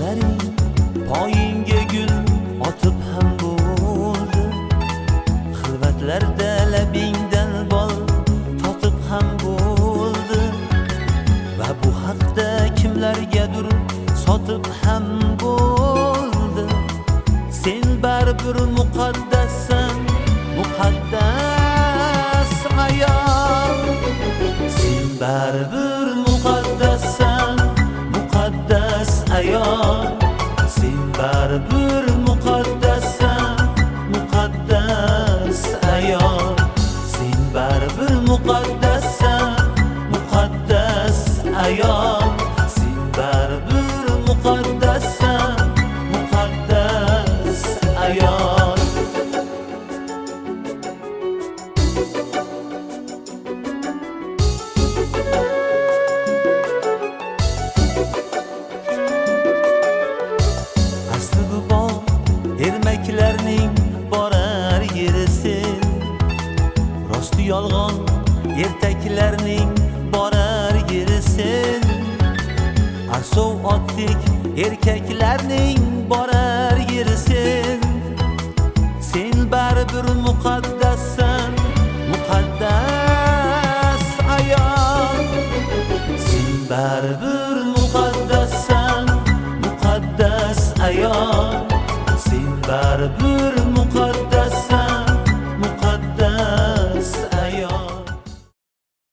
sochlaring poyingga gul otib ham bo'ldi. Xilvatlarda labingdan bol totib ham bo'ldi. Va bu haqda kimlargadir sotib ham bo'ldi. Sen baribir muqaddassan, muqaddas ayol. Sen baribir muqaddassan, muqaddas ayol. Sen baribir muqaddassan, muqaddas ayol. Sen baribir muqaddassan, muqaddas ayol. Sen baribir muqaddassan, muqaddas ayol. Asli bu bog' ermaklarning borar yerisin. Rosti yolg'on ertaklarning borar yerisin. Arsov otdik erkaklarning borar yerisin. Sen baribir muqaddassan, muqaddas ayol. Sen baribir